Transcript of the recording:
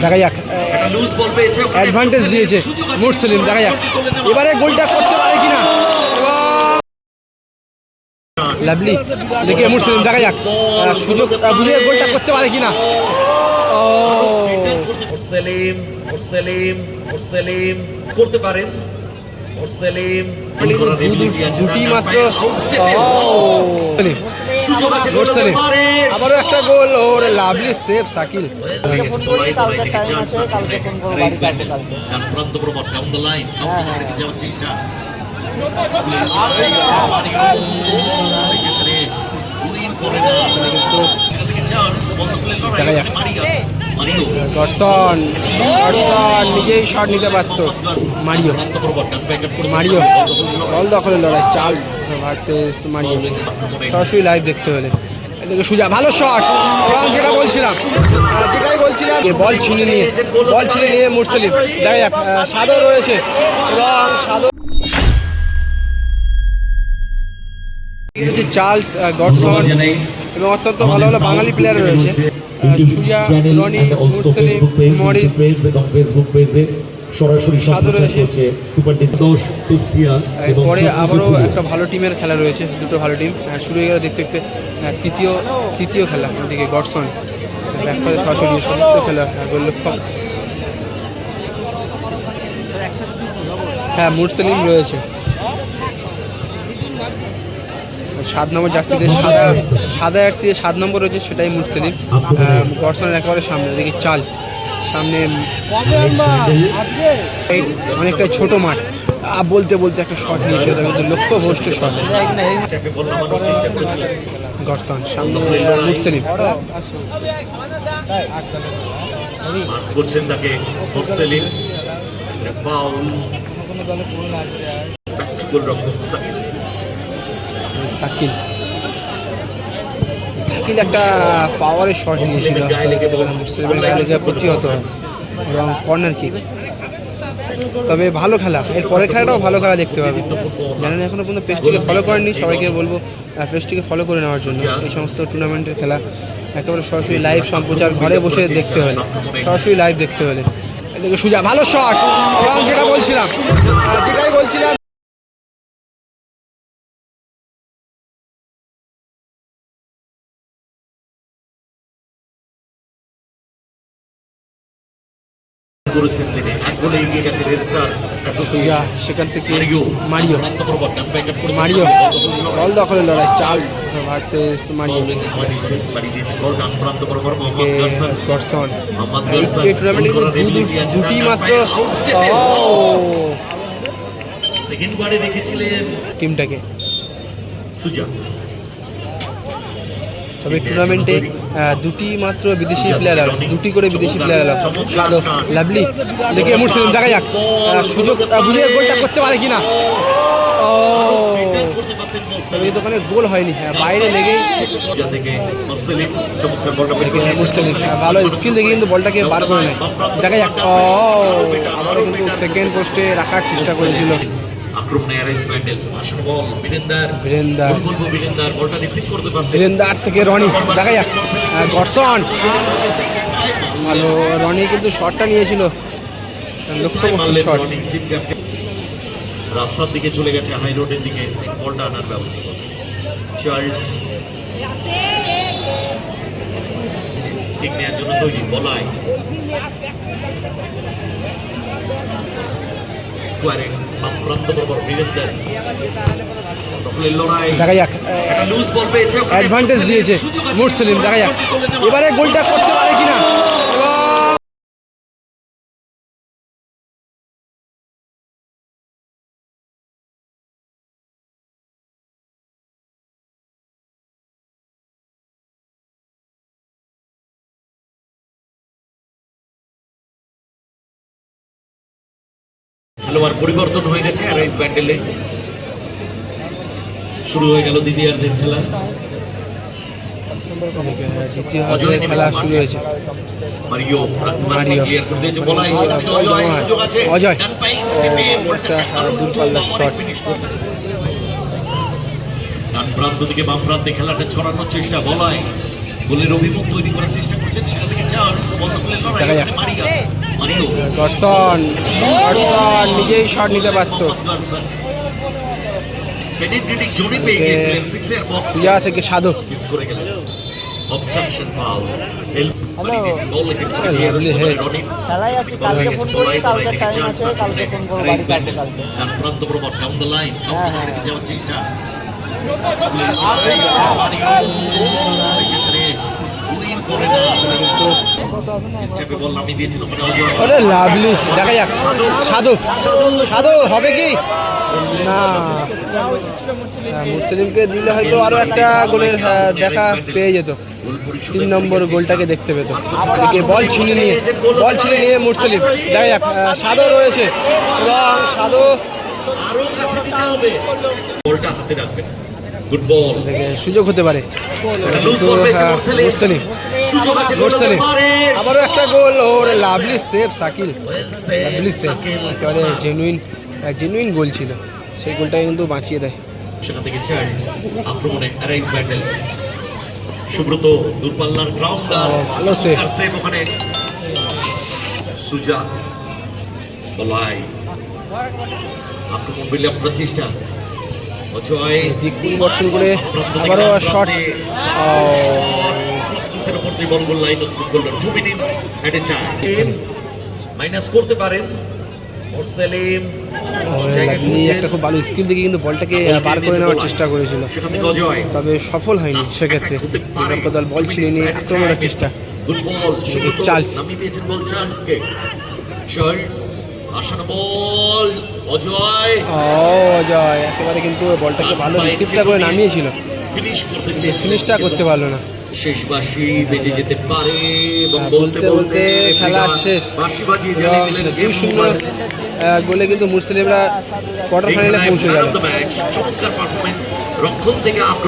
দেখা যাক, অ্যাডভান্টেজ দিয়েছে মুরসালিম, দেখা যাক এবারে গোলটা করতে পারে কিনা। লাভলি দেখে মুরসালিম, দেখা যাক সুযোগ বুঝে গোলটা করতে পারে কিনা। মুরসালিম করতে পারেন, দুটি মাত্র আবারও একটা গোল, ওর লাভলি সেভ শাকিল। গডসন নিজেই শট নিতে পারতো। মারিও বল দখলের লড়াই, চার্লস ভার্সেস মারিও। সরাসরি লাইভ দেখতে হলে এদিকে সুজা, ভালো শট, যেটাই বলছিলাম বল ছিনে নিয়ে মুরসালিম, দেখা যাক সাদর রয়েছে এবং সাদর চার্লস গডসন এবং অত্যন্ত ভালো ভালো বাঙালি প্লেয়ার রয়েছে, সুজা, রনি, মুরসালিম, মরিস সরাসরি সাদর রয়েছে। পরে আবারও একটা ভালো টিমের খেলা রয়েছে, দুটো ভালো টিম শুরু হয়ে গেল দেখতে দেখতে। তৃতীয় খেলা, এদিকে গডসন ব্যাকপাতে সরাসরি সতীর্থ খেলা, গোলরক্ষক মুরসালিম রয়েছে। 7 নম্বর জার্সিতে সাদা জার্সিতে 7 নম্বর রয়েছে, সেটাই মুরসালিম। গডসনের একেবারে সামনে, ওদিকে চার্লস সামনে। অনেকটা ছোট মাঠ, বলতে একটা শট নিয়েছিল, কিন্তু লক্ষ্যভ্রষ্ট শট। গডসন সামনে, মুরসালিম করছেন তাকে, মুরসালিম ফাউল, শাকিল একটা পাওয়ারের শট নিয়েছিল, প্রতিহত হয় এবং কর্নার কিক। তবে ভালো খেলা, এর পরের খেলাটাও ভালো খেলা দেখতে পাবে। জানেন এখনো পর্যন্ত পেজটিকে ফলো করেননি, সবাইকে বলবো পেজটিকে ফলো করে নেওয়ার জন্য। এই সমস্ত টুর্নামেন্টের খেলা একেবারে সরাসরি লাইভ সম্প্রচার, ঘরে বসে দেখতে হলে, সরাসরি লাইভ দেখতে হলে এদিকে সুজা, ভালো শট এবং যেটাই বলছিলাম করেছেন তিনি, এক গোলে এগিয়ে গেছে রেজিস্ট্রার সুজা। সেখান থেকে মারিও বল দখলের লড়াই, চার্লস ভার্সেস মারিও। গডসন দুটি মাত্র সেকেন্ডবারে রেখেছিলেন টিমটাকে। সুজা, তবে টুর্নামেন্টে দুটি মাত্র বিদেশি প্লেয়ার এলো, দুটি করে বিদেশি প্লেয়ার এলো। লাভলি দেখে মুরসালিম, দেখা যাক সুযোগ বুঝে গোলটা করতে পারে কিনা। এই দোকানে গোল হয়নি, বাইরে লেগে মুরসালিম ভালো স্কিল দেখে কিন্তু বলটাকে বার করে নেয়। দেখা যাক, আবারও কিন্তু সেকেন্ড পোস্টে রাখার চেষ্টা করেছিল। বীরেন্দার থেকে রনি, দেখা যাক গডসন, ভালো রনি কিন্তু শটটা নিয়েছিল, লক্ষ্যভ্রষ্ট শট। রাস্তার দিকে চলে গেছে, হাই রোডের দিকে বলটা আনার ব্যবস্থা করে চার্লস, ঠিক নেওয়ার জন্য তৈরি। বলাই স্কোয়ারে প্রান্ত বরাবর বীরেন্দার, দেখা যাক অ্যাডভান্টেজ দিয়েছে মুরসালিম, দেখা যাক এবারে গোলটা করতে পারে কিনা। খেলোয়াড় পরিবর্তন হয়ে গেছে আরাইস ব্যান্ডেলে। শুরু হয়ে গেল দ্বিতীয়ার্ধের খেলা, দ্বিতীয় খেলা শুরু হয়েছে। অজয় দূরপাল্লার শট, ডান প্রান্ত থেকে বাম প্রান্তে খেলাটা ছড়ানোর চেষ্টা। বলাই গোলের অভিমুখ তৈরি করার চেষ্টা করছেন, সেটা থেকে চার্লস বন্ধ করলেন লড়াই। দেখা যাক। এখানে মারিও গডসন নিজেই শট নিতে পারত। পেনিট্রেটিং জোনে পেয়ে গিয়েছিলেন, সিক্সের বক্স সুজা থেকে সাধু, মিস করে গেলেন। Obstruction foul. বল হিট করে Lovely ক্লিয়ারেন্স করে hit. রনি। খেলাই আছে, কালকে ফোন করি, কালকে টাইম আছে, কালকে ফোন করবো, বাড়িতে আসবো কালকে। প্রান্ত প্রবল ডাউন দ্য লাইন হ্যাঁ, হ্যাঁ। যাওয়ার চেষ্টা। উইন করে না, কিন্তু চেষ্টাকে বল নামিয়ে দিয়েছিল ওখানে অজয়। ওরে লাভলি, দেখা যাক। সাধু সাধু হবে কি না, মুসলিমকে দিলে হয়তো আরো একটা গোলের দেখা পেয়ে যেত। 3 নম্বর গোলটাকে দেখতে পেত। এদিকে বল ছিনে নিয়ে মুসলিম, দেখা যাক। সাধু রয়েছে এবং সাধু আরো কাছে দিতে হবে, বলটা হাতে রাখবেন। গুড বল, সুযোগ হতে পারে। লুজ বল পেয়েছে মুরসালিম। মুরসালিম সুযোগ আছে গোল হতে মুরসালিম পারে। আবারও একটা গোল। ওরে lovely save Shakil, Well saved, lovely save, Shakil. একেবারে জেনুইন গোল ছিল। সেই গোলটাকে কিন্তু বাঁচিয়ে দেয়। সেখান থেকে চার্লস আক্রমণে অ্যারাইজ ব্যান্ডেল। সুব্রত দূরপাল্লার গ্রাউন্ডার, ভালো save। সেভ ওখানে। সুজা বলাই আক্রমণ বিল্ড আপ করার চেষ্টা। অজয় দিক পরিবর্তন করে আবারও শট। ক্রসপিসের উপর দিয়ে বল গোল লাইন অতিক্রম করলেন। 2 মিনিটস এট এ টাইম মাইনাস করতে পারেন মুরসালিম। একটা খুব ভালো স্কিল দিয়ে কিন্তু বলটাকে বার করে নেওয়ার চেষ্টা করেছিল, সেখান থেকে অজয় তবে সফল হয়নি। সেক্ষেত্রে নিরাপদ দল বল ছিনিয়ে নিয়ে আক্রমণের চেষ্টা। Good ball Subrata Charles. নামিয়ে দিয়েছেন বল চার্লসকে। চার্লস আসানো বল অজয় অজয় একেবারে কিন্তু বলটাকে ভালো রিসিভটা করে নামিয়েছিল, ফিনিশ করতে চেয়েছিলেন, ফিনিশটা করতে পারলো না। শেষ বাঁশি বেজে যেতে পারে এবং বলতে বলতে খেলা শেষ। বাঁশি বাজিয়ে জানিয়ে দিলেন গেম 2-0 ওভার। গোলে কিন্তু মুসলিমরা কোয়ার্টার ফাইনালে পৌঁছে গেল। চমৎকার পারফরমেন্স রক্ষণ থেকে আক্রমণ।